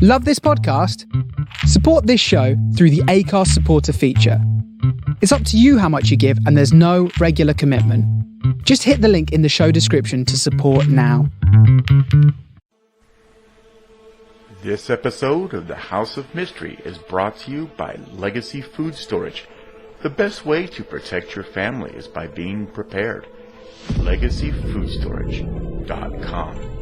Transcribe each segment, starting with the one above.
Love this podcast? Support this show through the Acast supporter feature. It's up to you how much you give, and there's no regular commitment. Just hit the link in the show description to support now. This episode of The House of Mystery is brought to you by Legacy Food Storage. The best way to protect your family is by being prepared. LegacyFoodStorage.com.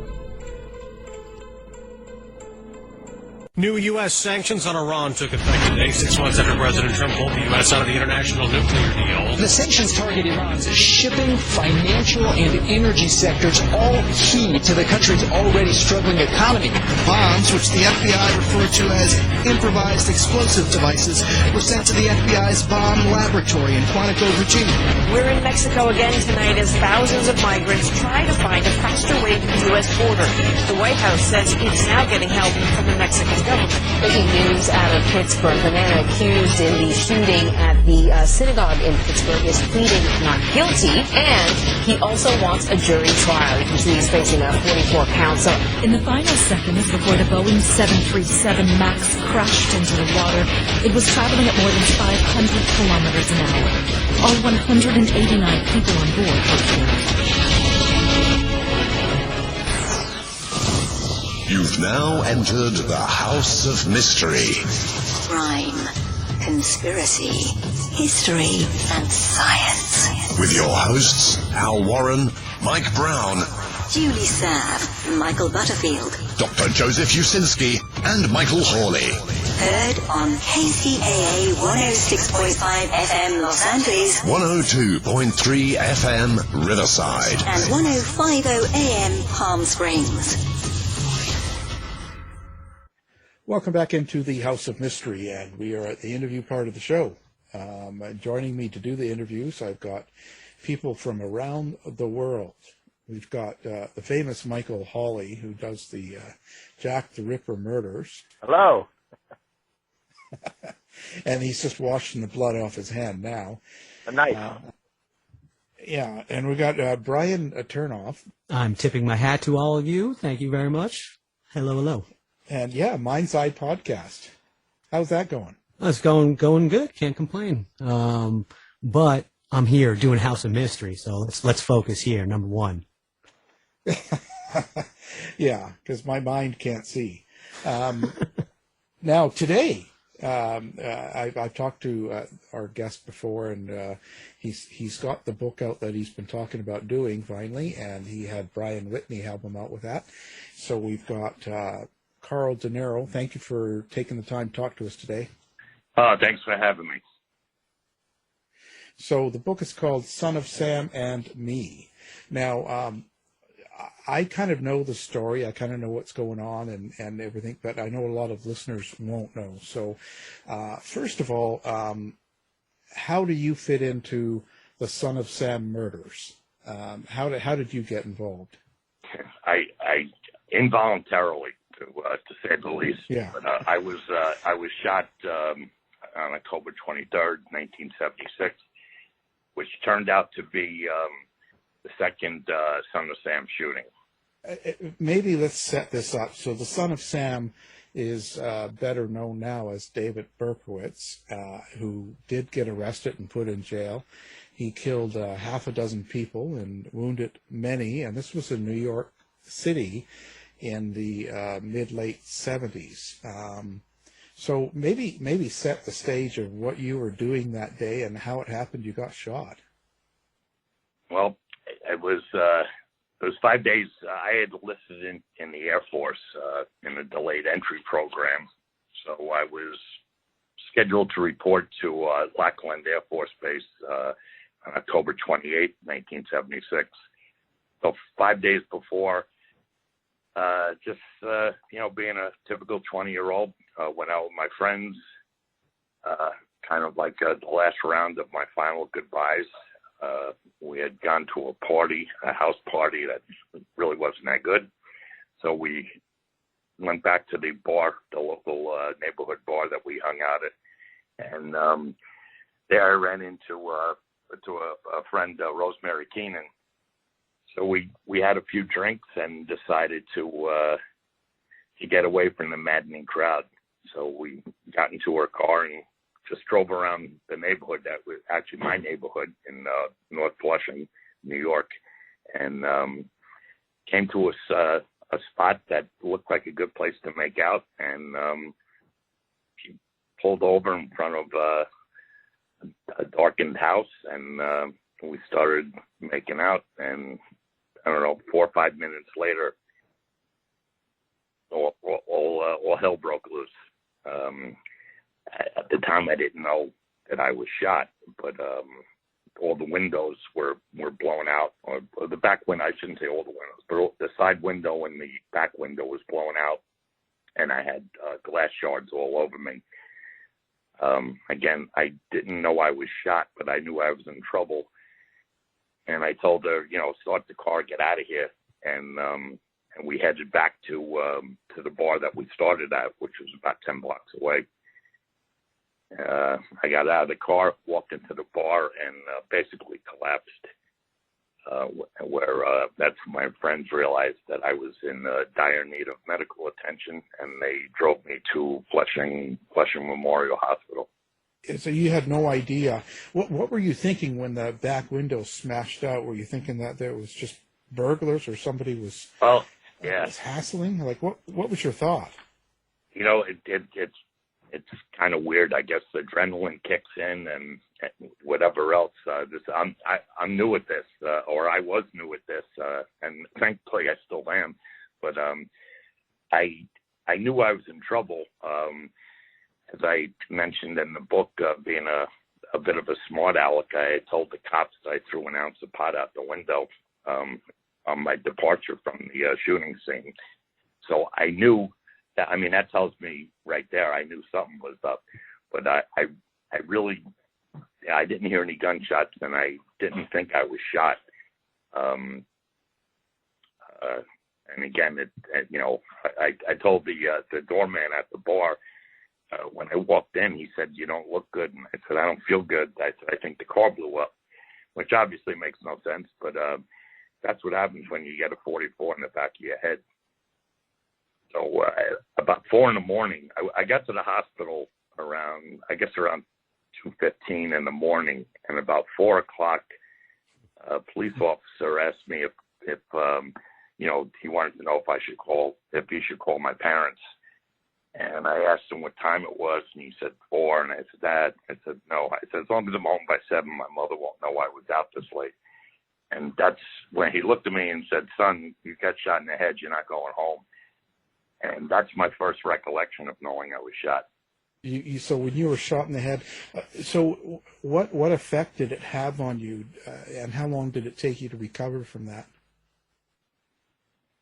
New U.S. sanctions on Iran took effect today, 6 months after President Trump pulled the U.S. out of the international nuclear deal. The sanctions target Iran's shipping, financial, and energy sectors, all key to the country's already struggling economy. Bombs, which the FBI referred to as improvised explosive devices, were sent to the FBI's bomb laboratory in Quantico, Virginia. We're in Mexico again tonight as thousands of migrants try to find a faster way to the U.S. border. The White House says it's now getting help from the Mexican government. Breaking news out of Pittsburgh. The man accused in the shooting at the synagogue in Pittsburgh is pleading not guilty, and he also wants a jury trial. You can see he's facing 44 counts. In the final seconds before the Boeing 737 MAX crashed into the water, it was traveling at more than 500 kilometers an hour. All 189 people on board were killed. You've now entered the House of Mystery. Crime, conspiracy, history, and science. With your hosts, Al Warren, Mike Brown, Julie Sav, Michael Butterfield, Dr. Joseph Usinski, and Michael Hawley. Heard on KCAA 106.5 FM Los Angeles, 102.3 FM Riverside, and 105.0 AM Palm Springs. Welcome back into the House of Mystery, and we are at the interview part of the show. Joining me to do the interviews, I've got people from around the world. We've got the famous Michael Hawley, who does the Jack the Ripper murders. Hello. And he's just washing the blood off his hand now. A knife. Yeah, and we got Brian Turnoff. I'm tipping my hat to all of you. Thank you very much. Hello, hello. And yeah, Mind's Eye Podcast. How's that going? It's going good. Can't complain. But I'm here doing House of Mystery, so let's focus here. Number one. Yeah, because my mind can't see. Now today, I've talked to our guest before, and he's got the book out that he's been talking about doing finally, and he had Brian Whitney help him out with that. So we've got Carl Denaro. Thank you for taking the time to talk to us today. Thanks for having me. So the book is called Son of Sam and Me. Now, I kind of know the story. I kind of know what's going on and everything, but I know a lot of listeners won't know. So first of all, how do you fit into the Son of Sam murders? How did you get involved? I involuntarily, to say the least. Yeah. But, I was shot on October 23rd, 1976, which turned out to be the second Son of Sam shooting. Maybe let's set this up. So the Son of Sam is better known now as David Berkowitz, who did get arrested and put in jail. He killed half a dozen people and wounded many, and this was in New York City in the mid-late 70s. So maybe set the stage of what you were doing that day and how it happened you got shot. Well, it was 5 days. I had enlisted in the Air Force in a delayed entry program. So I was scheduled to report to Lackland Air Force Base on October 28, 1976. So 5 days before, being a typical 20-year-old, went out with my friends, kind of like the last round of my final goodbyes. We had gone to a party, a house party that really wasn't that good. So we went back to the bar, the local neighborhood bar that we hung out at. And there I ran into a friend, Rosemary Keenan. So we had a few drinks and decided to to get away from the maddening crowd. So we got into our car and just drove around the neighborhood that was actually my neighborhood in North Flushing, New York, and came to a spot that looked like a good place to make out, and she pulled over in front of a darkened house, and we started making out, and I don't know, 4 or 5 minutes later, all hell broke loose. At the time, I didn't know that I was shot, but all the windows were blown out. Or the back window, I shouldn't say all the windows, but the side window and the back window was blown out, and I had glass shards all over me. Again, I didn't know I was shot, but I knew I was in trouble. And I told her, start the car, get out of here. And we headed back to the bar that we started at, which was about 10 blocks away. I got out of the car, walked into the bar, and basically collapsed. That's when my friends realized that I was in dire need of medical attention, and they drove me to Flushing Memorial Hospital. So you had no idea. What were you thinking when the back window smashed out? Were you thinking that there was just burglars or somebody was hassling? Like, what was your thought? It's kind of weird. I guess adrenaline kicks in and whatever else. I'm new at this, or I was new at this, and thankfully I still am. But I knew I was in trouble. As I mentioned in the book, being a bit of a smart aleck, I told the cops that I threw an ounce of pot out the window on my departure from the shooting scene. So I knew that. I mean, that tells me right there I knew something was up. But I really didn't hear any gunshots, and I didn't think I was shot. And again, I told the doorman at the bar. When I walked in, he said, "You don't look good." And I said, "I don't feel good." I said, "I think the car blew up," which obviously makes no sense, but that's what happens when you get a 44 in the back of your head. So about 4 a.m, I got to the hospital around 2:15 in the morning, and about 4 o'clock, a police officer asked me if he wanted to know if he should call my parents. And I asked him what time it was, and he said 4. And I said, "Dad," I said, "No." I said, "As long as I'm home by 7, my mother won't know I was out this late." And that's when he looked at me and said, "Son, you got shot in the head. You're not going home." And that's my first recollection of knowing I was shot. So when you were shot in the head, so what effect did it have on you, and how long did it take you to recover from that?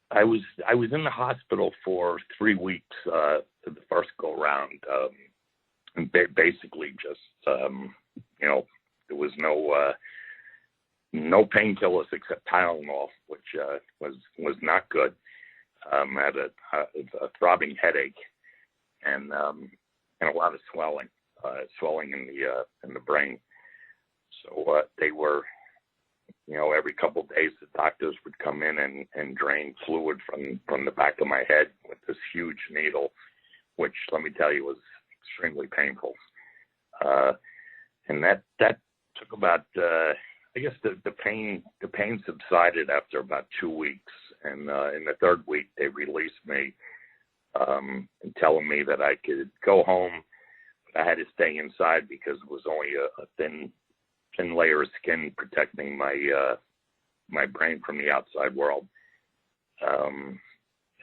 I was in the hospital for 3 weeks the first go round, and basically just there was no painkillers except Tylenol, which was not good. I had a throbbing headache and a lot of swelling in the brain. So they were. Every couple of days, the doctors would come in and drain fluid from the back of my head with this huge needle, which, let me tell you, was extremely painful. And that took about, I guess the pain subsided after about 2 weeks. And in the 3rd week, they released me, and telling me that I could go home, but I had to stay inside because it was only a thin layer of skin protecting my brain from the outside world. And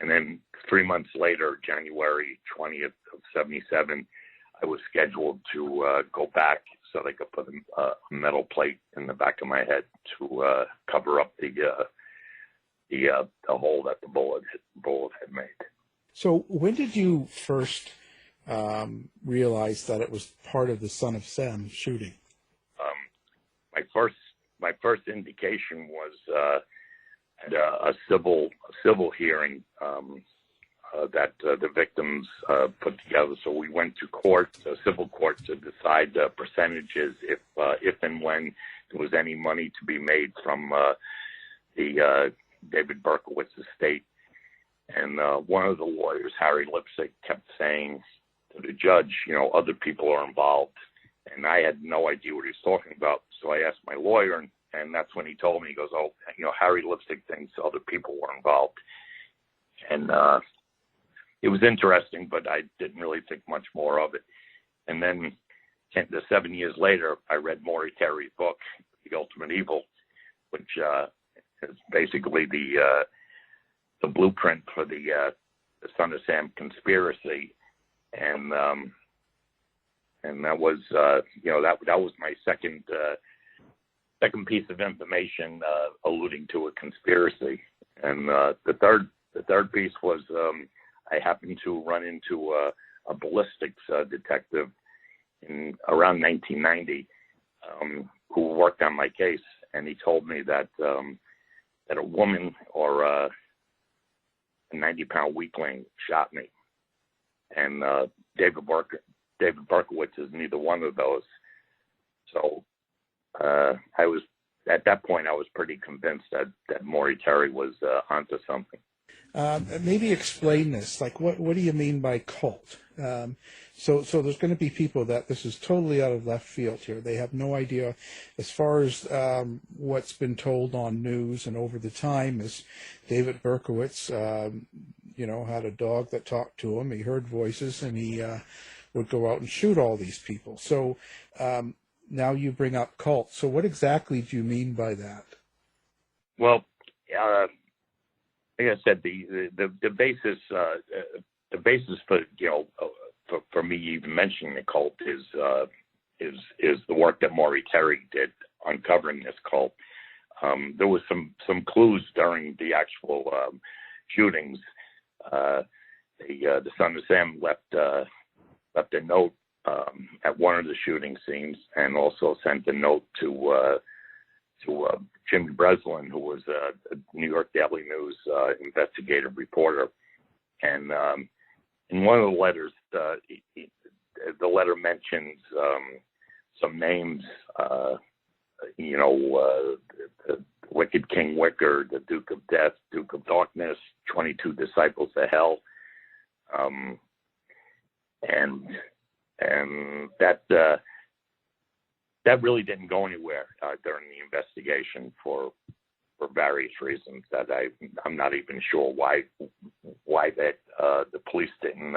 then 3 months later, January 20th of 1977, I was scheduled to go back so they could put a metal plate in the back of my head to cover up the hole that the bullet had made. So when did you first realize that it was part of the Son of Sam shooting? My first indication was at a civil hearing that the victims put together. So we went to court, civil court, to decide percentages if and when there was any money to be made from the David Berkowitz estate. And one of the lawyers, Harry Lipstick, kept saying to the judge, other people are involved. And I had no idea what he was talking about. So I asked my lawyer, and that's when he told me, he goes, Harry Lipstick thinks other people were involved. And it was interesting, but I didn't really think much more of it. And then 7 years later, I read Maury Terry's book, The Ultimate Evil, which is basically the blueprint for the Son of Sam conspiracy. And that was, that was my second piece of information alluding to a conspiracy. And the third piece was I happened to run into a ballistics detective in around 1990 who worked on my case, and he told me that a woman or a 90-pound weakling shot me, and David Berkowitz is neither one of those. So I was at that point I was pretty convinced that Maury Terry was onto something. Maybe explain this. Like, what do you mean by cult? So there's going to be people that this is totally out of left field here. They have no idea. As far as what's been told on news and over the time is David Berkowitz, had a dog that talked to him. He heard voices, and he would go out and shoot all these people. So now you bring up cult. So what exactly do you mean by that? Well, like I said, the basis for me even mentioning the cult is the work that Maury Terry did uncovering this cult. There was some clues during the actual shootings. The Son of Sam left a note at one of the shooting scenes, and also sent a note to Jimmy Breslin, who was a New York Daily News investigative reporter. And in one of the letters, the letter mentions some names, the Wicked King Wicker, the Duke of Death, Duke of Darkness, 22 Disciples of Hell. And that really didn't go anywhere during the investigation for various reasons that I'm not even sure why that the police didn't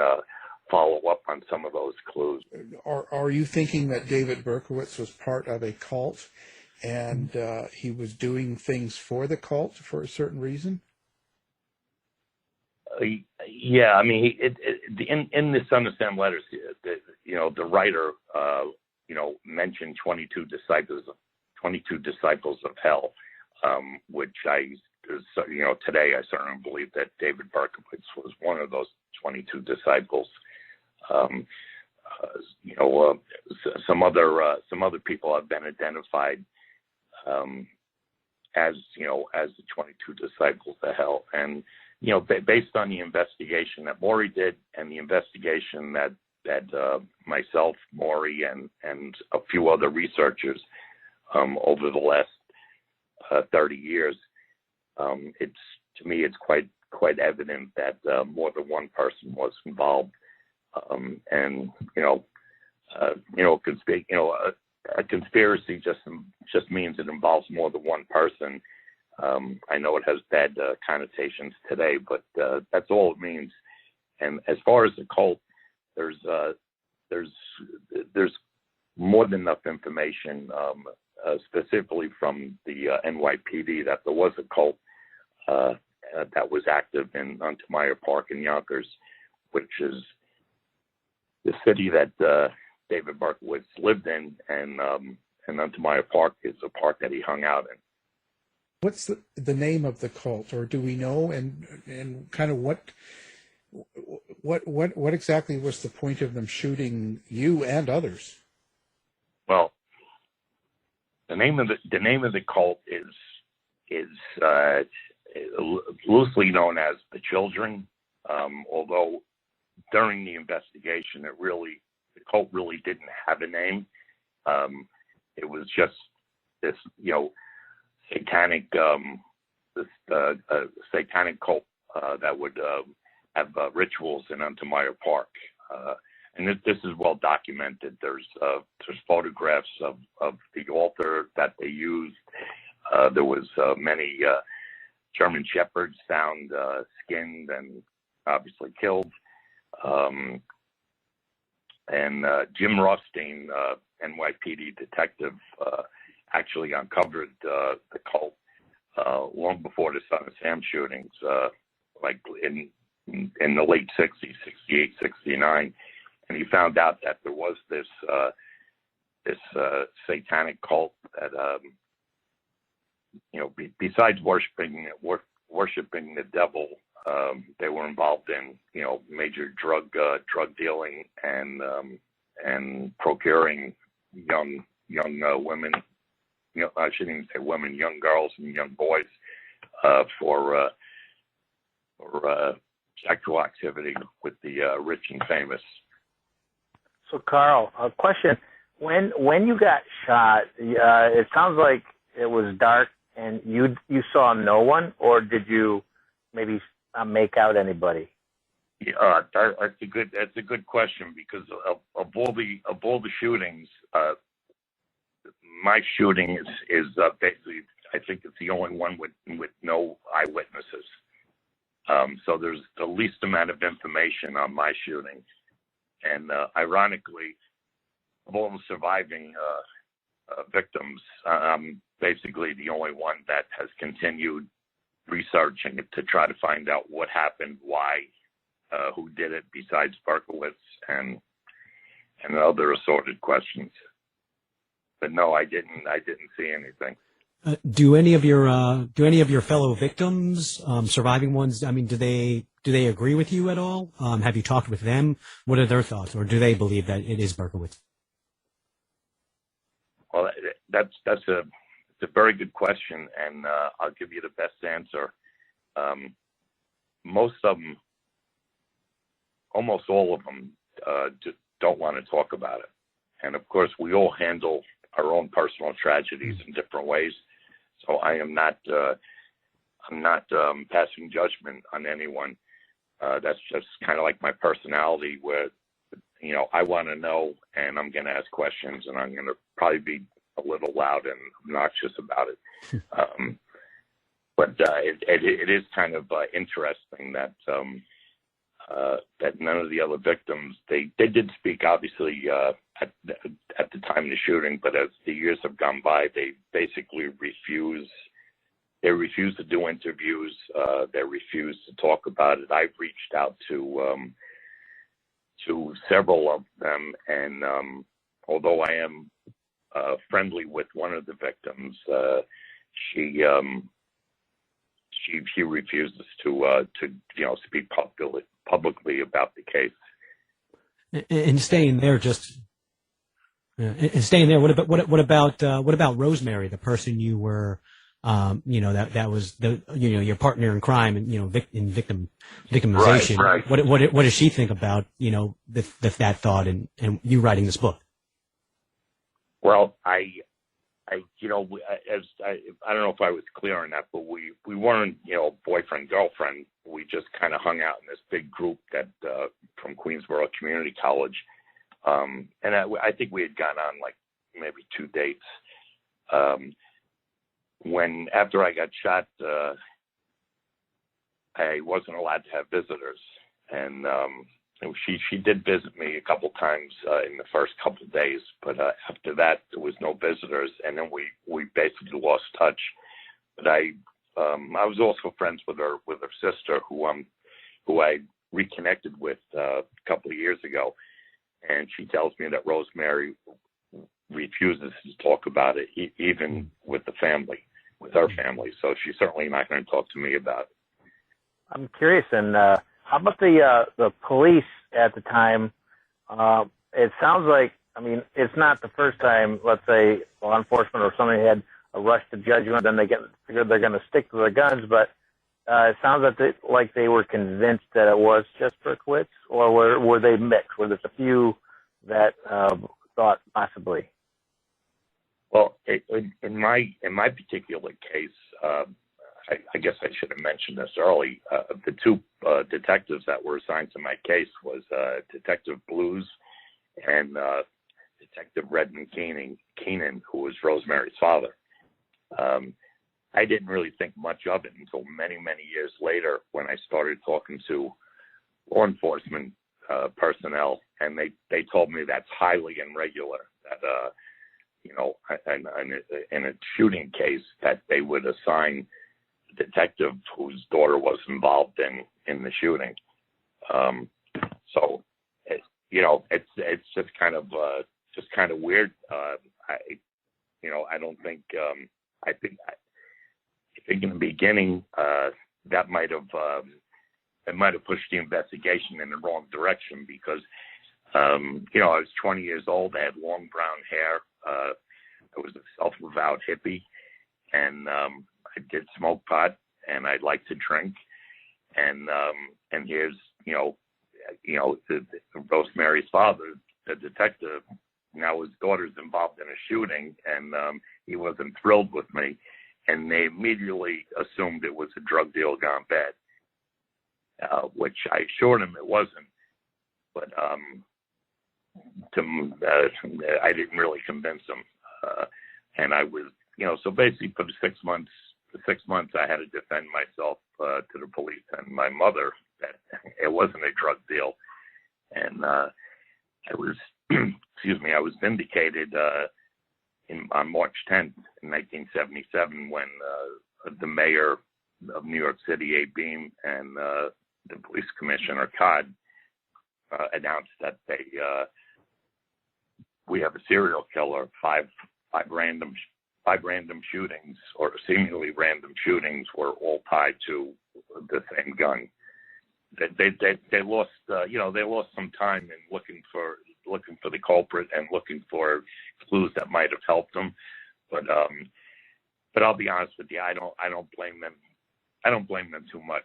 follow up on some of those clues. Are you thinking that David Berkowitz was part of a cult, and he was doing things for the cult for a certain reason? Yeah, I mean, in the Son of Sam letters, the writer, mentioned 22 disciples of hell, which today I certainly believe that David Berkowitz was one of those 22 disciples. Some other people have been identified as the 22 disciples of hell, and based on the investigation that Maury did and the investigation that myself, Maury, and a few other researchers over the last 30 years, it's quite evident that more than one person was involved, a conspiracy just means it involves more than one person. I know it has bad connotations today, but that's all it means. And as far as the cult, there's more than enough information, specifically from the NYPD, that there was a cult that was active in Untermeyer Park in Yonkers, which is the city that David Berkowitz lived in, and Untermeyer Park is a park that he hung out in. What's the name of the cult, or do we know, and kind of what exactly was the point of them shooting you and others? Well, the name of the cult is loosely known as the Children, although during the investigation the cult really didn't have a name. It was just this satanic satanic cult that would have rituals in Untermeyer Park. And this is well documented. There's photographs of the altar that they used. There was many German shepherds found skinned and obviously killed. And Jim Rothstein, NYPD detective, actually uncovered the cult long before the Son of Sam shootings, like in the late 60s, 68, 69. And he found out that there was this satanic cult that, besides worshiping the devil, they were involved in, major drug dealing and procuring young women. I shouldn't even say women, young girls and young boys for sexual activity with the rich and famous. So, Carl, a question: when you got shot, it sounds like it was dark and you saw no one, or did you maybe make out anybody? Yeah, that's a good question, because of all the shootings, my shooting is basically, I think it's the only one with no eyewitnesses. So there's the least amount of information on my shooting. And ironically, of all the surviving victims, I'm basically the only one that has continued researching it to try to find out what happened, why, who did it, besides Berkowitz and other assorted questions. But no, I didn't see anything. Do any of your fellow victims, surviving ones, I mean, do they agree with you at all? Have you talked with them? What are their thoughts, or do they believe that it is Berkowitz? Well, that's a very good question, and I'll give you the best answer. Most of them, almost all of them, just don't want to talk about it. And of course, we all handle our own personal tragedies in different ways. So I'm not passing judgment on anyone. That's just kind of like my personality, where, I want to know, and I'm going to ask questions, and I'm going to probably be a little loud and obnoxious about it. But it is kind of interesting that that none of the other victims, they did speak, obviously, at the time of the shooting, but as the years have gone by, they basically refuse to do interviews. They refuse to talk about it. I've reached out to several of them, and although I am friendly with one of the victims, she refuses to speak publicly about the case. And staying there, what about Rosemary, the person you were, that was your partner in crime, and in victimization. Right. What does she think about that thought and you writing this book? Well, I don't know if I was clear on that, but we weren't, boyfriend, girlfriend. We just kind of hung out in this big group that from Queensboro Community College. And I think we had gone on like maybe 2 dates. After I got shot, I wasn't allowed to have visitors. And she did visit me a couple times in the first couple of days, but after that there was no visitors, and then we basically lost touch. But I was also friends with her sister, who I reconnected with a couple of years ago, and she tells me that Rosemary refuses to talk about it, even with her family. So she's certainly not going to talk to me about it. I'm curious, and how about the police at the time? It sounds like, it's not the first time, let's say, law enforcement or somebody had a rush to judgment, then they figured they're going to stick to their guns, but it sounds like they were convinced that it was just Berkowitz, or were they mixed? Were there a few that thought possibly? Well, in my particular case, I guess I should have mentioned this early. The two detectives that were assigned to my case was Detective Blues and Detective Redmond Keenan, who was Rosemary's father. I didn't really think much of it until many, many years later when I started talking to law enforcement personnel, and they told me that's highly irregular, that, in a shooting case, that they would assign a detective whose daughter was involved in the shooting. So, it's just kind of weird. I don't think, I think in the beginning, that might have pushed the investigation in the wrong direction because, I was 20 years old. I had long brown hair. I was a self-avowed hippie, and I did smoke pot, and I liked to drink. And here's, Rosemary's father, the detective. Now his daughter's involved in a shooting, and he wasn't thrilled with me. And they immediately assumed it was a drug deal gone bad, which I assured him it wasn't. But I didn't really convince him. And I was, so basically for the 6 months, I had to defend myself to the police and my mother that it wasn't a drug deal. And I was, I was vindicated on March 10th in 1977 when the mayor of New York City, Abe Beame, and the police commissioner, Codd, announced that we have a serial killer. Five random shootings, or seemingly random shootings, were all tied to the same gun. They lost, they lost some time in looking for the culprit and looking for clues that might have helped them. But I'll be honest with you, I don't blame them. I don't blame them too much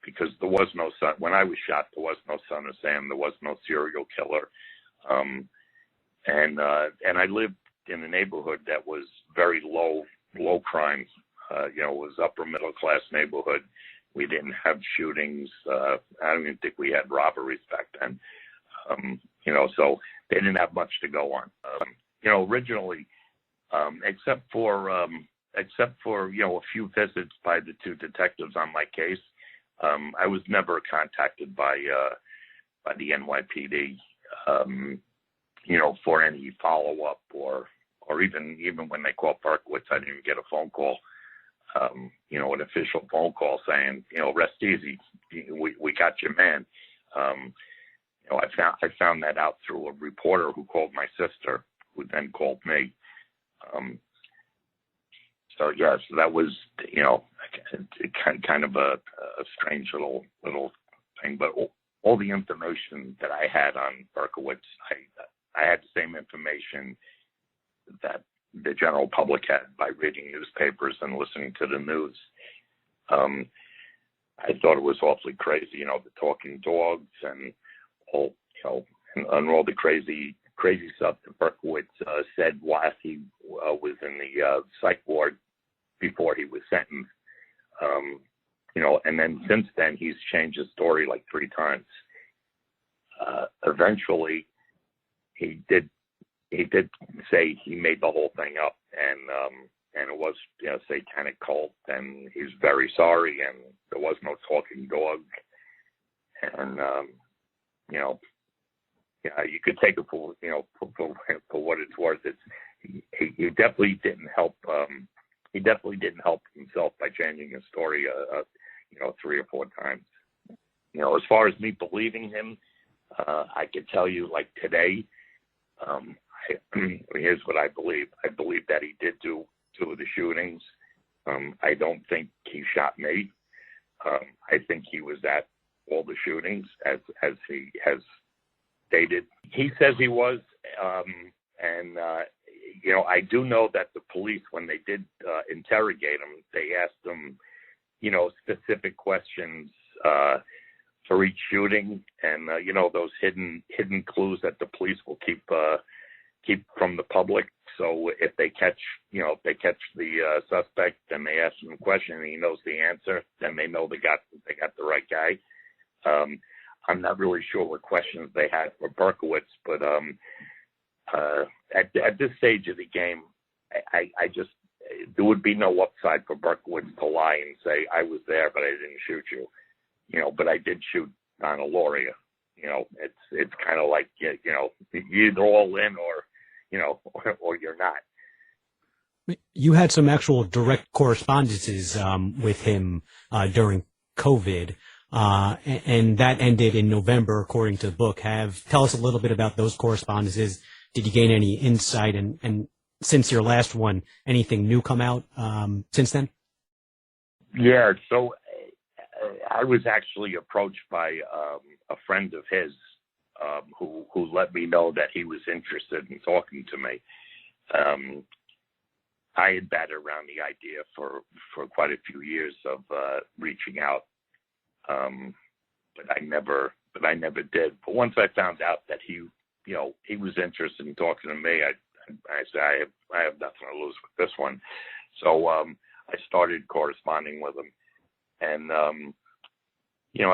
because there was no son. When I was shot, there was no son of Sam. There was no serial killer. And I lived in a neighborhood that was very low crime. It was upper middle class neighborhood. We didn't have shootings. I don't even think we had robberies back then. So they didn't have much to go on. Originally, except for a few visits by the two detectives on my case, I was never contacted by the NYPD, for any follow up or even when they called Berkowitz, I didn't even get a phone call. An official phone call saying, rest easy, we got your man. I found that out through a reporter who called my sister, who then called me. So that was, kind of a strange little thing. But all the information that I had on Berkowitz, I had the same information that the general public had by reading newspapers and listening to the news. I thought it was awfully crazy, the talking dogs and all, and all the crazy stuff that Berkowitz said while he was in the psych ward before he was sentenced. And then since then he's changed his story like 3 times. Eventually, he did say he made the whole thing up, and it was satanic cult, and he's very sorry, and there was no talking dog, and you could take it for what it's worth. He definitely didn't help. He definitely didn't help himself by changing his story 3 or 4 times. As far as me believing him, I could tell you, like today, here's what I believe. I believe that he did do 2 of the shootings. I don't think he shot me. I think he was at all the shootings, as he has stated. He says he was, and I do know that the police, when they did interrogate him, they asked him, specific questions for each shooting, and those hidden clues that the police will keep from the public. So if they catch the suspect, then they ask him a question and he knows the answer, then they know they got the right guy. I'm not really sure what questions they had for Berkowitz, but at this stage of the game, I just, there would be no upside for Berkowitz to lie and say, I was there, but I didn't shoot you. But I did shoot Donna Lauria. It's kind of like, you're either all in or you're not. You had some actual direct correspondences with him during COVID, and that ended in November, according to the book. Tell us a little bit about those correspondences. Did you gain any insight? And since your last one, anything new come out since then? Yeah, so I was actually approached by a friend of his who let me know that he was interested in talking to me. I had batted around the idea for quite a few years of reaching out, but I never did. But once I found out that he was interested in talking to me, I said I have nothing to lose with this one. So I started corresponding with him, and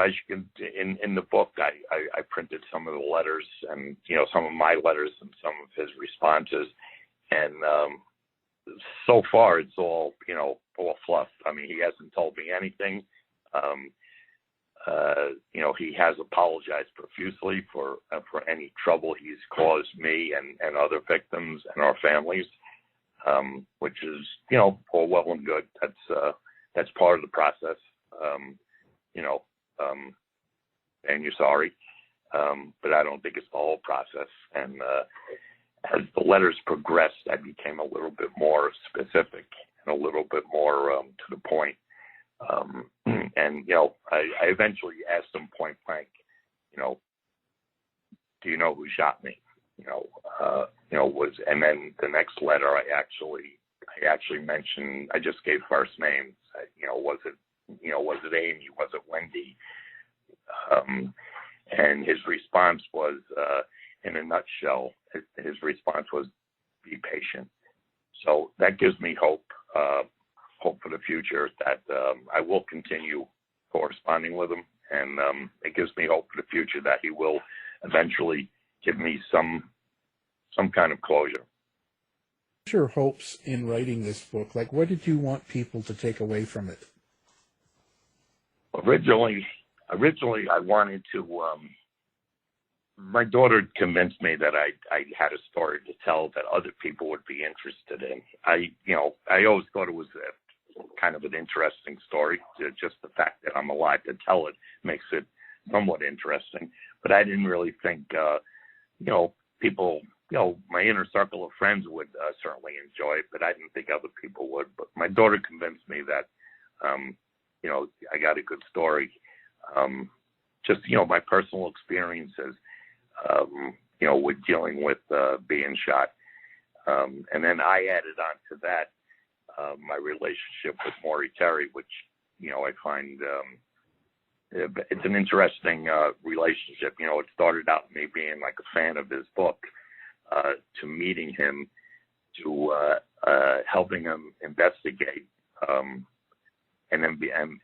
as you can in the book, I printed some of the letters and some of my letters and some of his responses, and so far it's all fluff. I mean, he hasn't told me anything. He has apologized profusely for any trouble he's caused me and other victims and our families, which is all well and good. That's part of the process. And you're sorry, but I don't think it's the whole process. And as the letters progressed, I became a little bit more specific and a little bit more to the point. And I eventually asked him point blank, do you know who shot me? And then the next letter, I actually mentioned, I just gave first names. Was it Amy? Was it Wendy? And his response was, in a nutshell, his response was, be patient. So that gives me hope for the future that I will continue corresponding with him, and it gives me hope for the future that he will eventually give me some kind of closure. What's your hopes in writing this book? Like, what did you want people to take away from it? Originally, I wanted to. My daughter convinced me that I had a story to tell that other people would be interested in. I always thought it was kind of an interesting story. Just the fact that I'm alive to tell it makes it somewhat interesting. But I didn't really think, people, my inner circle of friends would certainly enjoy it, but I didn't think other people would. But my daughter convinced me that, I got a good story. Just, my personal experiences, with dealing with being shot. And then I added on to that my relationship with Maury Terry, which, I find it's an interesting relationship. It started out me being like a fan of his book, to meeting him, to helping him investigate, and then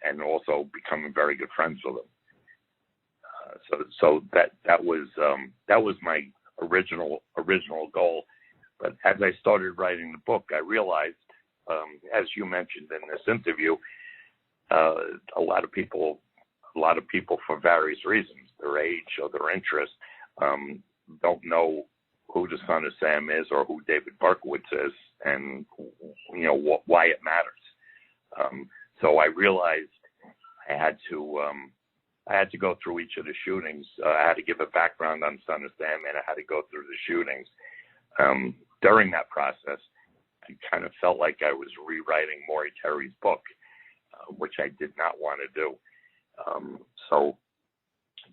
and also becoming very good friends with him. So that was my original goal. But as I started writing the book, I realized, as you mentioned in this interview, a lot of people for various reasons, their age or their interest, don't know who the son of Sam is or who David Berkowitz is, and why it matters. So I realized I had to go through each of the shootings. I had to give a background on Son of Sam, and I had to go through the shootings. During that process, I kind of felt like I was rewriting Maury Terry's book, which I did not want to do. So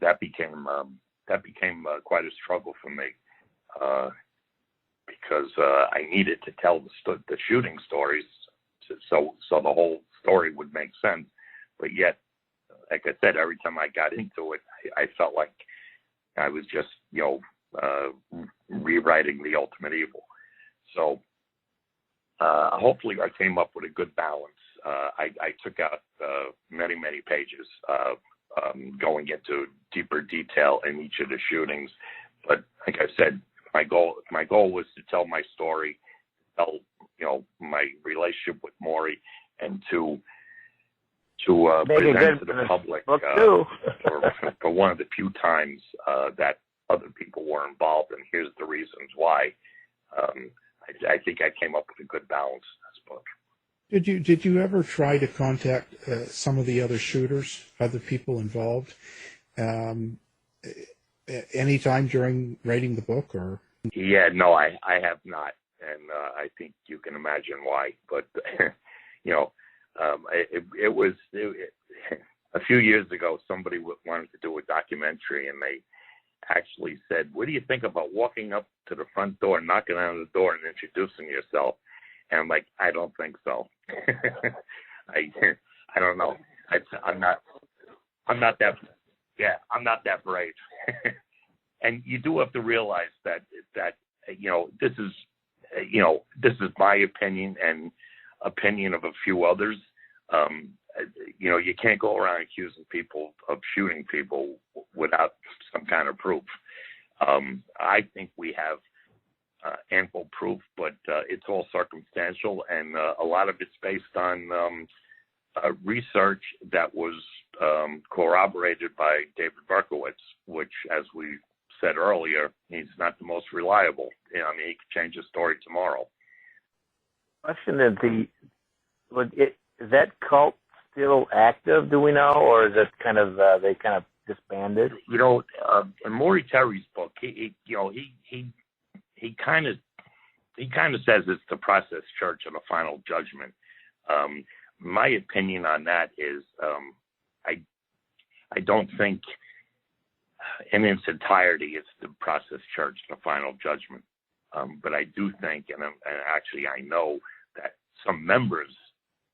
that became quite a struggle for me, because I needed to tell the shooting stories, so the whole story would make sense. But yet, like I said, every time I got into it, I felt like I was just, rewriting the ultimate evil. So hopefully I came up with a good balance. I took out many pages going into deeper detail in each of the shootings, but like I said, my goal was to tell my story, tell my relationship with Maury, and to present to the public for one of the few times that other people were involved, and here's the reasons why. I think I came up with a good balance in this book. Did you ever try to contact some of the other shooters, other people involved, any time during writing the book, or? Yeah, no, I have not, and I think you can imagine why. But it was a few years ago. Somebody wanted to do a documentary, and they actually said, "What do you think about walking up to the front door, knocking on the door, and introducing yourself?" And I'm like, I don't think so. I don't know. I'm not that. Yeah, I'm not that brave. And you do have to realize that this is my opinion and opinion of a few others. You can't go around accusing people of shooting people without some kind of proof. I think we have ample proof, but it's all circumstantial, and a lot of it's based on research that was corroborated by David Berkowitz, which, as we said earlier, he's not the most reliable. He could change his story tomorrow. Question is that cult still active? Do we know, or is it kind of they kind of disbanded? In Maury Terry's book, he kind of says it's the process church and the final judgment. My opinion on that is I don't think in its entirety it's the process church and the final judgment. But I do think, and actually I know that some members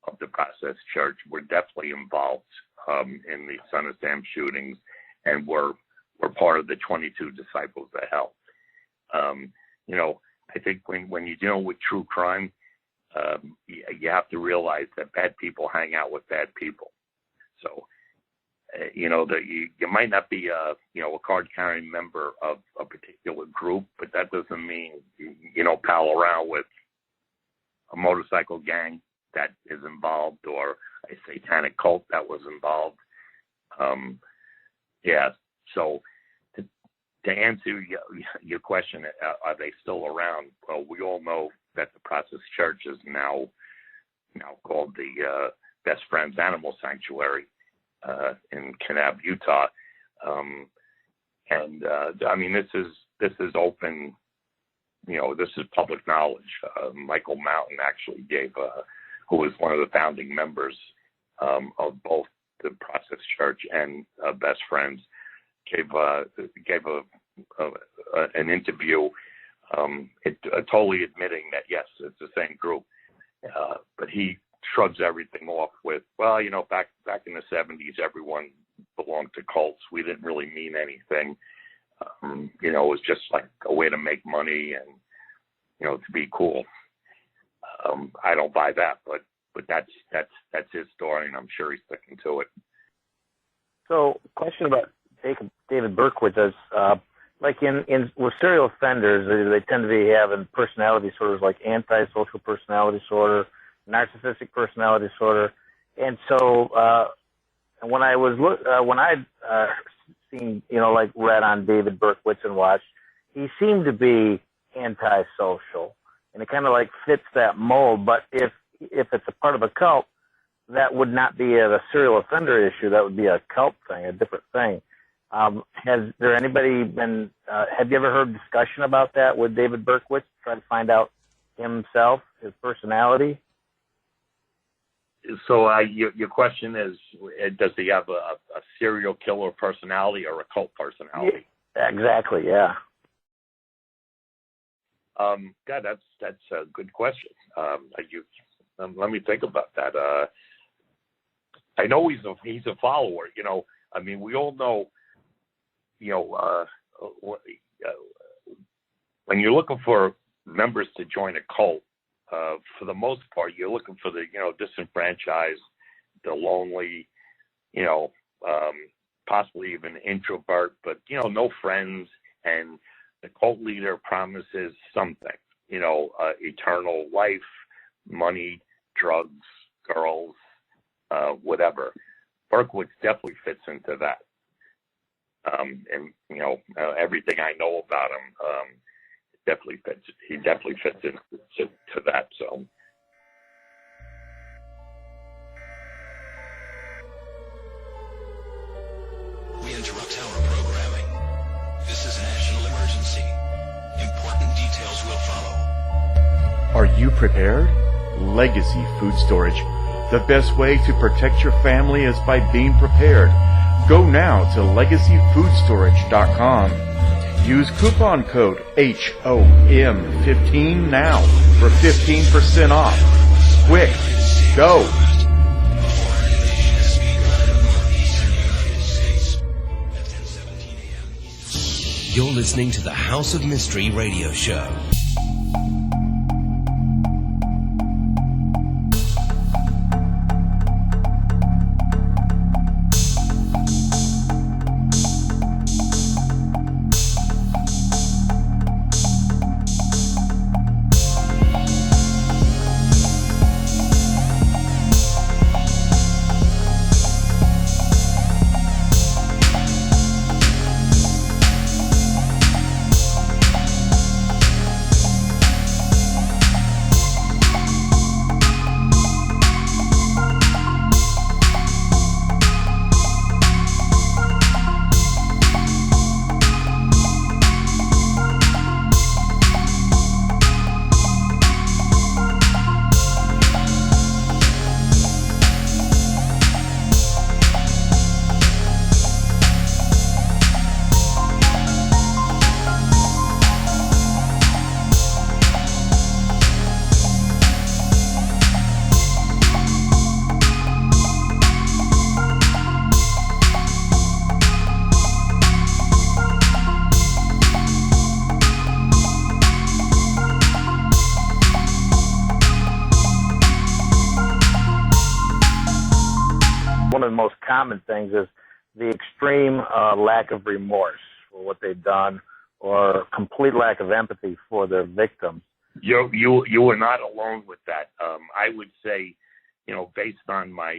of the process church were definitely involved in the Son of Sam shootings and were part of the 22 disciples of hell. I think when you're dealing with true crime, you have to realize that bad people hang out with bad people. So, you might not be a card-carrying member of a particular group, but that doesn't mean you don't pal around with a motorcycle gang that is involved or a satanic cult that was involved. So to answer your question, are they still around? Well, we all know that the Process Church is now called the Best Friends Animal Sanctuary in Kanab, Utah, this is open. This is public knowledge. Michael Mountain actually who was one of the founding members of both the Process Church and Best Friends, gave an interview, totally admitting that yes, it's the same group, but he shrugs everything off with, back in the 70s, everyone belonged to cults. We didn't really mean anything. It was just like a way to make money and to be cool. I don't buy that, but that's his story, and I'm sure he's sticking to it. So, question about David Berkowitz is, like with serial offenders, they tend to be having personality disorders like antisocial personality disorder, narcissistic personality disorder, and so when I'd seen, read on David Berkowitz and watched, he seemed to be antisocial, and it kind of fits that mold. But if it's a part of a cult, that would not be a serial offender issue. That would be a cult thing, a different thing. Has there anybody been? Have you ever heard discussion about that with David Berkowitz, trying to find out himself, his personality? So your question is, does he have a serial killer personality or a cult personality? Yeah, exactly. Yeah. God, that's a good question. Let me think about that. I know he's a follower. We all know. When you're looking for members to join a cult, for the most part, you're looking for the, disenfranchised, the lonely, possibly even introvert, but, no friends. And the cult leader promises something, eternal life, money, drugs, girls, whatever. Berkowitz definitely fits into that. Everything I know about him, definitely fits. He definitely fits into that. So. We interrupt our programming. This is a national emergency. Important details will follow. Are you prepared? Legacy Food Storage. The best way to protect your family is by being prepared. Go now to legacyfoodstorage.com. Use coupon code HOM15 now for 15% off. Quick, go! You're listening to the House of Mystery radio show. One of the most common things is the extreme lack of remorse for what they've done, or complete lack of empathy for their victims. You are not alone with that. I would say, based on my,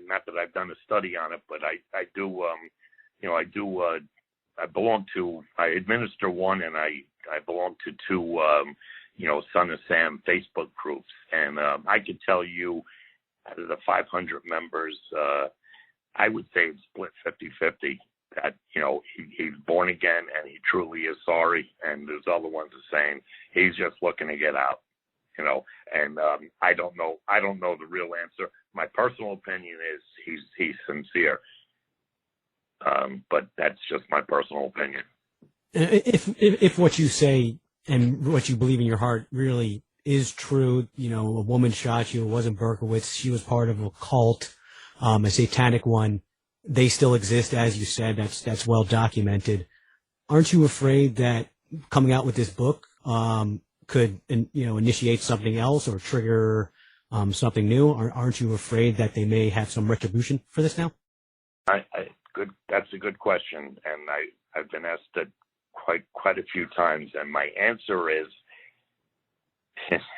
not that I've done a study on it, but I administer one, and I belong to two, Son of Sam Facebook groups, and I could tell you, out of the 500 members, I would say it's split 50-50. That he's born again and he truly is sorry, and there's other ones are saying he's just looking to get out. And I don't know the real answer. My personal opinion is he's sincere, but that's just my personal opinion. If what you say and what you believe in your heart really is true, a woman shot you, it wasn't Berkowitz, she was part of a cult, a satanic one, they still exist, as you said, that's well documented. Aren't you afraid that coming out with this book could initiate something else or trigger something new? Aren't you afraid that they may have some retribution for this now? That's a good question, and I've been asked it quite a few times, and my answer is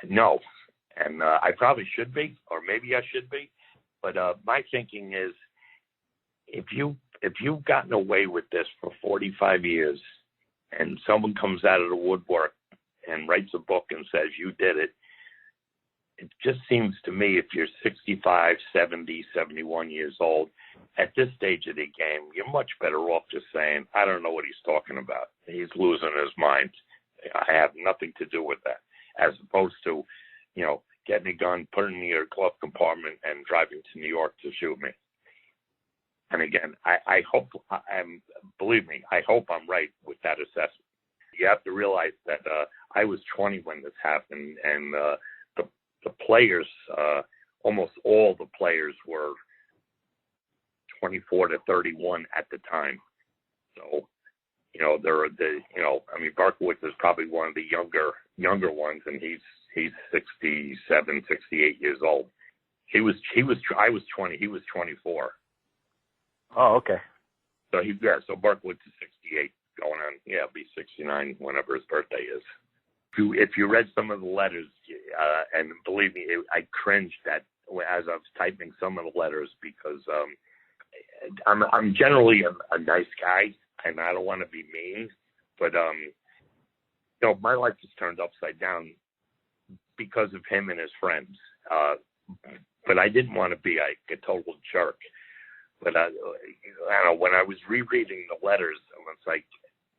no. And I probably should be, or maybe I should be, but my thinking is, if you've gotten away with this for 45 years, and someone comes out of the woodwork and writes a book and says you did it, it just seems to me, if you're 65, 70, 71 years old, at this stage of the game, you're much better off just saying, I don't know what he's talking about. He's losing his mind. I have nothing to do with that. As opposed to, getting a gun, putting it in your glove compartment, and driving to New York to shoot me. And again, I hope, believe me, I hope I'm right with that assessment. You have to realize that I was 20 when this happened, and the players, almost all the players were 24 to 31 at the time. So, Berkowitz is probably one of the younger ones, and He's 67, 68 years old. I was 20. He was 24. Oh, okay. So so Berkowitz is 68, going on. He'll be 69 whenever his birthday is. If you read some of the letters, and believe me, I cringed as I was typing some of the letters because I'm generally a nice guy, and I don't want to be mean, but my life is turned upside down because of him and his friends. But I didn't want to be like a total jerk. But I don't know, when I was rereading the letters, I was like,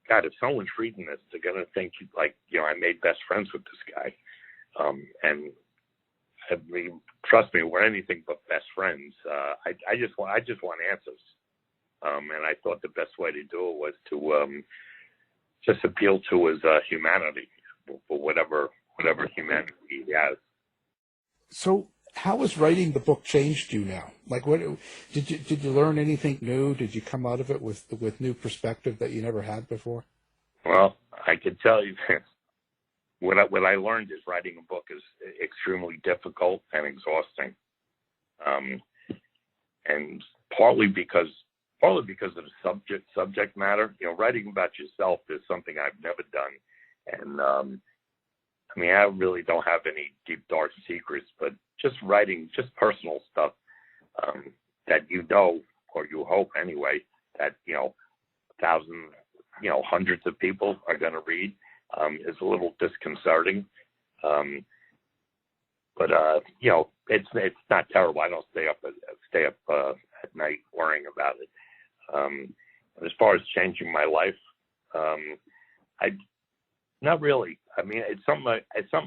God, if someone's reading this, they're gonna think I made best friends with this guy. And I mean, trust me, we're anything but best friends. I just want answers. And I thought the best way to do it was to just appeal to his humanity, for whatever humanity he has. So, how has writing the book changed you now? Like, what did you learn anything new? Did you come out of it with new perspective that you never had before? Well, I can tell you this. What I learned is writing a book is extremely difficult and exhausting, and partly because of the subject matter. Writing about yourself is something I've never done, and I mean, I really don't have any deep, dark secrets, but just writing just personal stuff that or you hope anyway, that thousands, hundreds of people are going to read is a little disconcerting. But it's not terrible. I don't stay up at night worrying about it. As far as changing my life, not really. I mean, it's something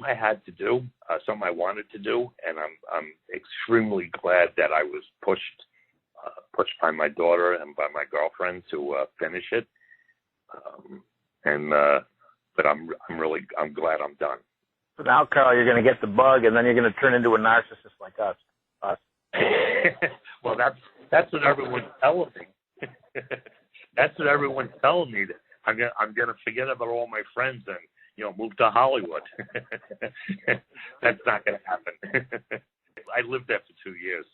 I had to do, something I wanted to do, and I'm extremely glad that I was pushed by my daughter and by my girlfriend to finish it. But I'm glad I'm done. So now, Carl, you're going to get the bug, and then you're going to turn into a narcissist like us. Well, that's what everyone's telling me. That's what everyone's telling me. That I'm gonna forget about all my friends and move to Hollywood. That's not gonna happen. I lived there for 2 years.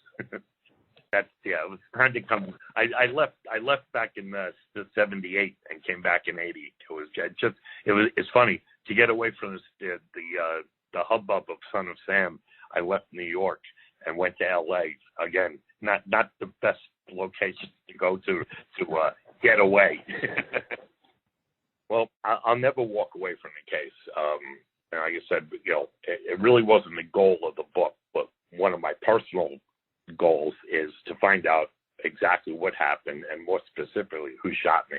It was time to come. I left back in the 78 and came back in 80. It's funny to get away from the hubbub of Son of Sam. I left New York and went to L.A. Again, not the best location to go to get away. Well, I'll never walk away from the case. And like I said, it really wasn't the goal of the book, but one of my personal goals is to find out exactly what happened and more specifically who shot me.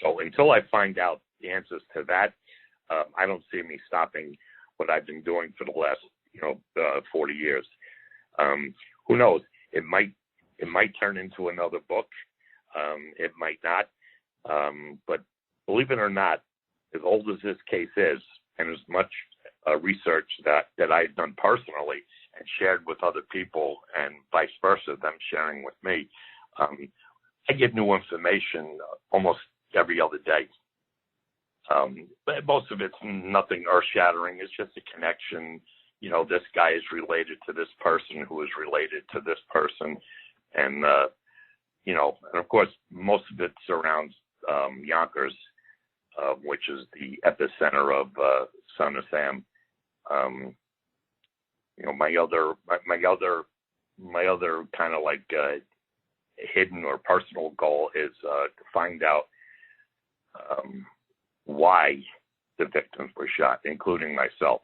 So until I find out the answers to that, I don't see me stopping what I've been doing for the last 40 years. Who knows? It might turn into another book. It might not. But believe it or not, as old as this case is, and as much research that I've done personally and shared with other people, and vice versa, them sharing with me, I get new information almost every other day. But most of it's nothing earth-shattering. It's just a connection. This guy is related to this person who is related to this person. And, and of course, most of it surrounds Yonkers, which is the epicenter of Son of Sam. My other kind of like hidden or personal goal is to find out why the victims were shot, including myself.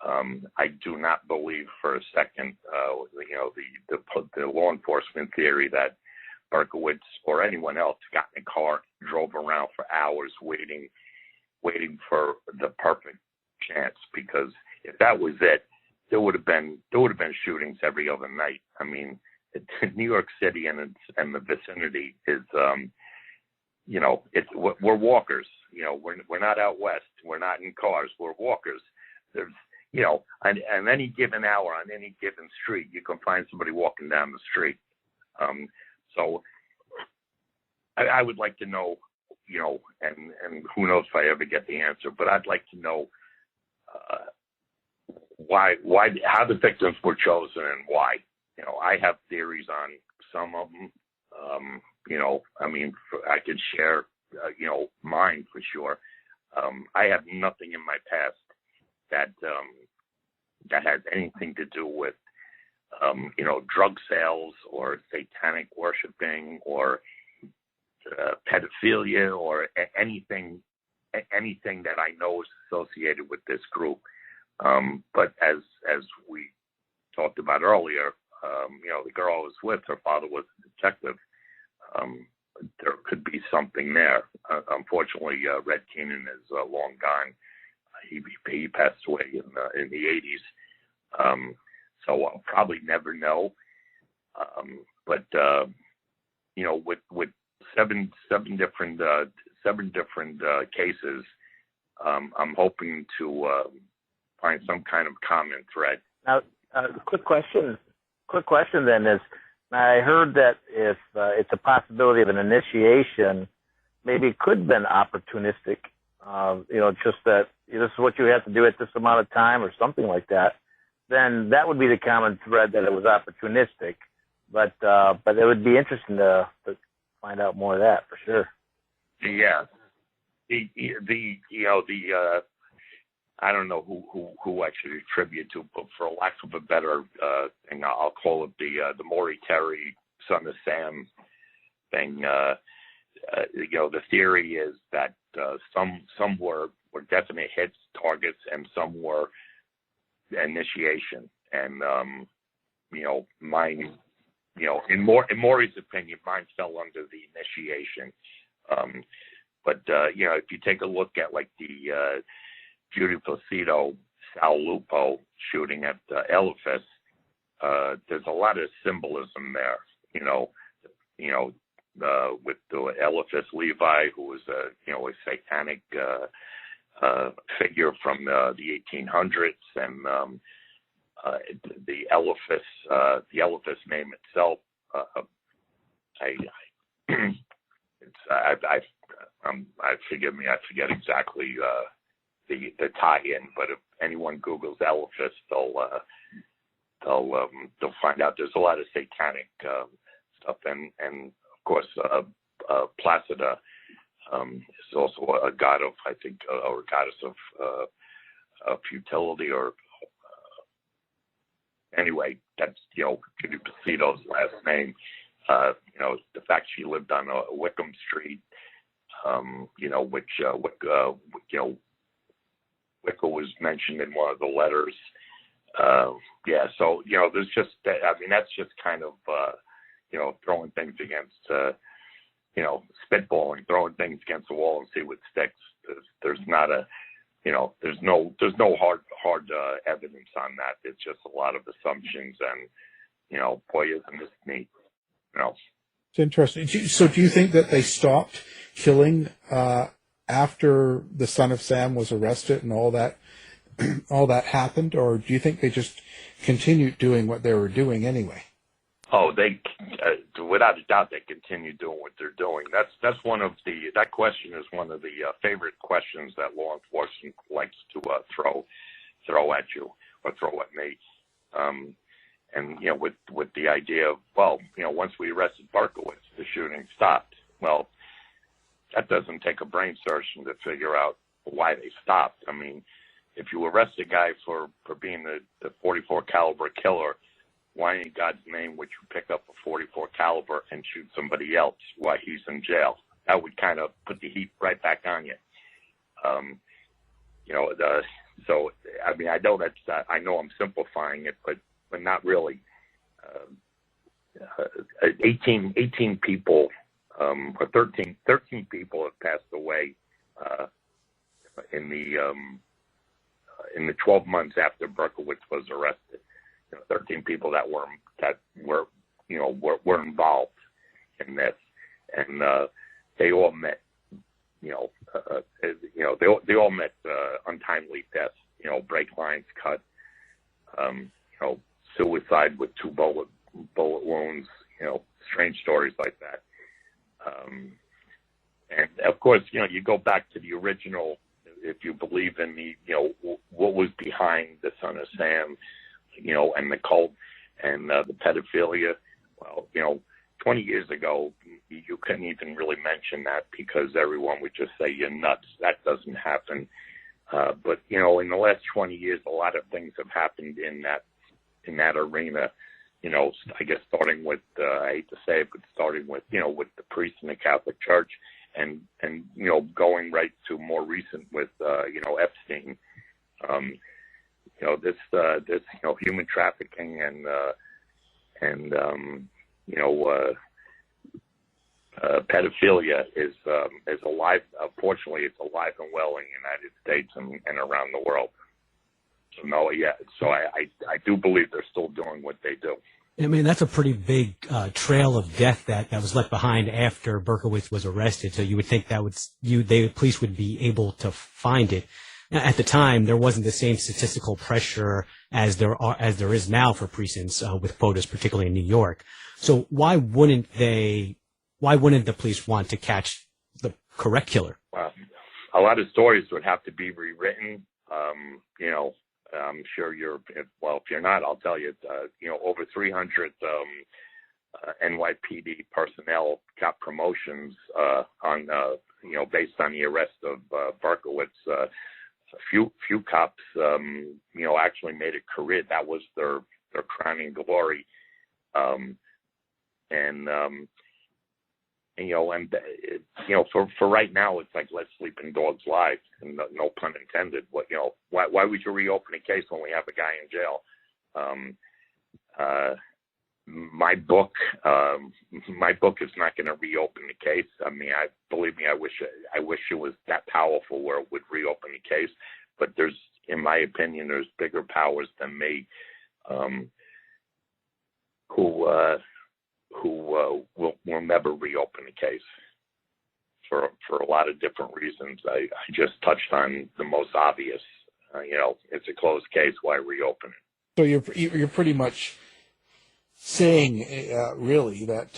I do not believe for a second, the law enforcement theory that Berkowitz or anyone else got in a car, drove around for hours waiting for the perfect chance. Because if that was it, there would have been shootings every other night. I mean, New York City and the vicinity is, we're walkers. We're not out west. We're not in cars. We're walkers. There's, on any given hour, on any given street, you can find somebody walking down the street. So I would like to know, and who knows if I ever get the answer, but I'd like to know how the victims were chosen and why. I have theories on some of them. I could share, mine for sure. I have nothing in my past that has anything to do with, drug sales or satanic worshiping or pedophilia or anything that I know is associated with this group. But as we talked about earlier, the girl I was with, her father was a detective. There could be something there. Unfortunately, Red Keenan is long gone. He passed away in the 80s. So I'll probably never know. But with seven different cases, I'm hoping to find some kind of common thread. Now, quick question then is, I heard that if it's a possibility of an initiation, maybe it could have been opportunistic, just that this is what you have to do at this amount of time or something like that, then that would be the common thread, that it was opportunistic. But it would be interesting to find out more of that for sure. Yeah. I don't know who I should attribute to, but for lack of a better thing, I'll call it the Maury Terry, son of Sam thing. The theory is that some were definite hits, targets, and some were initiation. And mine, in Maury's opinion, mine fell under the initiation. But if you take a look at like the Judy Placido, Sal Lupo shooting at Eliphas, there's a lot of symbolism there, with the Eliphas Levi, who was a satanic figure from the 1800s, and the Eliphas name itself. Forgive me, I forget exactly the tie-in, but if anyone Googles Eliphas, they'll find out there's a lot of satanic stuff, and of course Placida is also a god of, I think, or a goddess of futility, or anyway, that's Judy Placido's last name. The fact she lived on Wickham Street, which Wicca was mentioned in one of the letters. So there's just, that's just kind of throwing things against, spitballing, throwing things against the wall and see what sticks. There's not a, there's no hard evidence on that. It's just a lot of assumptions, and boy, isn't this neat. It's interesting. So do you think that they stopped killing after the son of Sam was arrested and all that happened, or do you think they just continued doing what they were doing anyway? Oh, they without a doubt they continue doing what they're doing. That's one of that question is one of the favorite questions that law enforcement likes to throw at you or throw at me. And with the idea of, once we arrested Berkowitz, the shooting stopped. Well, that doesn't take a brain surgeon to figure out why they stopped. I mean, if you arrest a guy for being the 44 caliber killer, why in God's name would you pick up a 44 caliber and shoot somebody else while he's in jail? That would kind of put the heat right back on you. So I know I'm simplifying it, but not really. 18 people, or 13 people have passed away in the 12 months after Berkowitz was arrested. 13 people that were involved in this, and they all met. They all met untimely deaths. Brake lines cut. Suicide with 2 bullet wounds. Strange stories like that. And of course, you go back to the original. if you believe in the, what was behind the Son of Sam, and the cult and the pedophilia, well, 20 years ago, you couldn't even really mention that because everyone would just say you're nuts. That doesn't happen. But in the last 20 years, a lot of things have happened in that arena. I guess starting with, I hate to say it, but starting with, with the priests in the Catholic Church, and going right to more recent with, Epstein. This human trafficking and pedophilia is alive. Unfortunately, it's alive and well in the United States and around the world. So I do believe they're still doing what they do. I mean, that's a pretty big trail of death that was left behind after Berkowitz was arrested. So you would think that the police would be able to find it. At the time, there wasn't the same statistical pressure as there is now for precincts with quotas, particularly in New York. So why wouldn't the police want to catch the correct killer? A lot of stories would have to be rewritten. I'm sure if you're not, I'll tell you, over 300 NYPD personnel got promotions based on the arrest of Berkowitz. A few cops, actually made a career. That was their crowning glory. For right now, it's like let's sleep in dogs' lives, and no pun intended. Why would you reopen a case when we have a guy in jail? My book is not going to reopen the case. I mean, believe me, I wish it was that powerful where it would reopen the case. But in my opinion, there's bigger powers than me, who will never reopen the case for a lot of different reasons. I just touched on the most obvious. It's a closed case. Why reopen it? So you're pretty much saying, really, that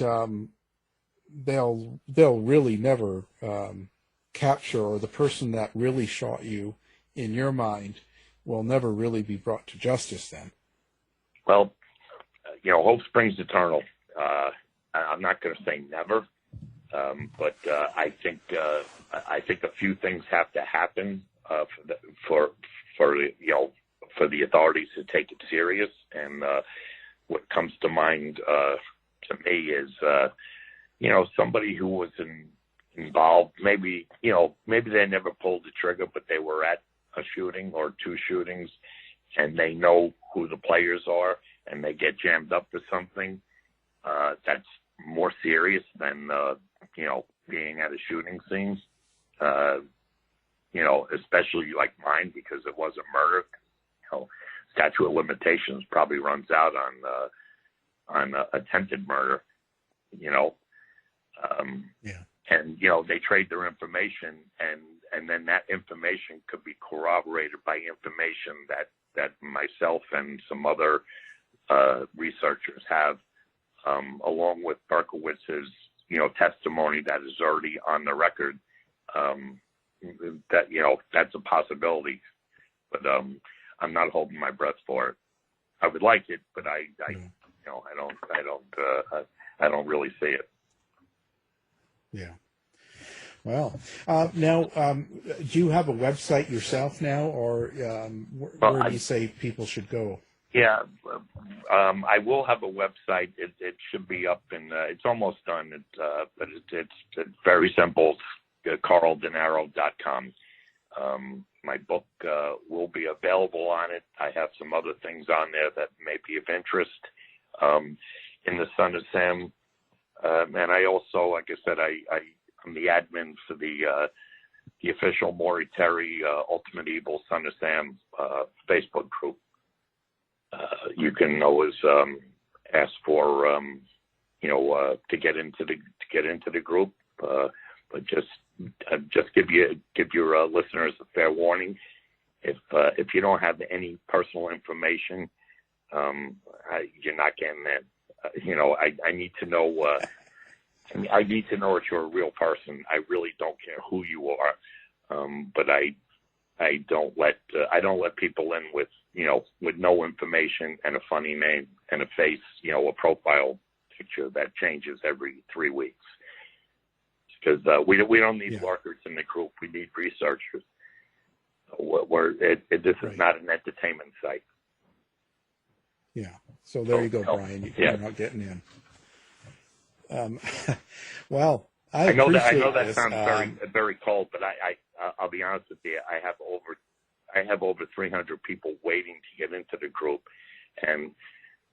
they'll really never capture, or the person that really shot you, in your mind, will never really be brought to justice then. Well, hope springs eternal. I'm not going to say never, but I think a few things have to happen for the authorities to take it serious. And what comes to mind to me is somebody who was involved. Maybe they never pulled the trigger, but they were at a shooting or two shootings, and they know who the players are, and they get jammed up for something. That's more serious than being at a shooting scene. Especially like mine, because it was a murder. Statute of limitations probably runs out on attempted murder. And they trade their information, and then that information could be corroborated by information that myself and some other researchers have, along with Berkowitz's testimony that is already on the record. That's a possibility, but I'm not holding my breath for it. I would like it, but I don't really see it. Yeah. Well, now, do you have a website yourself now, or where do you say people should go? Yeah, I will have a website. It should be up, and it's almost done. But it's very simple. Carl Denaro.com. My book will be available on it. I have some other things on there that may be of interest. In the Son of Sam, and I also, like I said, I'm the admin for the official Maury Terry Ultimate Evil Son of Sam Facebook group. You can always ask for to get into the group, but just give your listeners a fair warning. If you don't have any personal information, you're not getting in. I need to know. I need to know that you're a real person. I really don't care who you are, but I don't let people in with with no information and a funny name and a face, a profile picture that changes every 3 weeks. Because we don't need lurkers in the group. We need researchers. This is not an entertainment site. Yeah. So there you go, Brian. You're not getting in. Well, I know that sounds very cold, but I'll be honest with you. I have over 300 people waiting to get into the group, and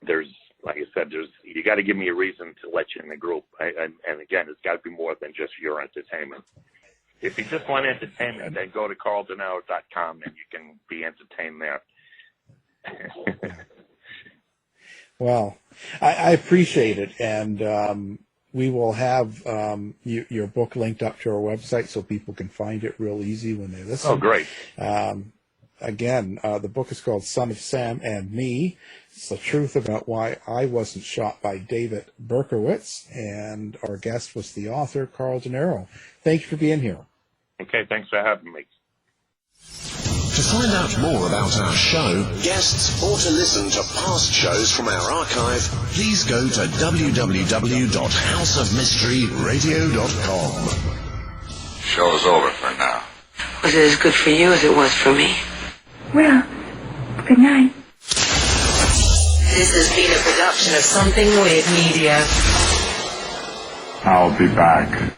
there's, like I said, you got to give me a reason to let you in the group. And again, it's got to be more than just your entertainment. If you just want entertainment, then go to Denaro.Now and you can be entertained there. Well, I appreciate it, and we will have your book linked up to our website so people can find it real easy when they listen. Oh, great. Again, the book is called Son of Sam and Me. It's the truth about why I wasn't shot by David Berkowitz, and our guest was the author, Carl Denaro. Thank you for being here. Okay, thanks for having me. To find out more about our show, guests, or to listen to past shows from our archive, please go to www.houseofmysteryradio.com. Show's over for now. Was it as good for you as it was for me? Well, good night. This has been a production of Something Weird Media. I'll be back.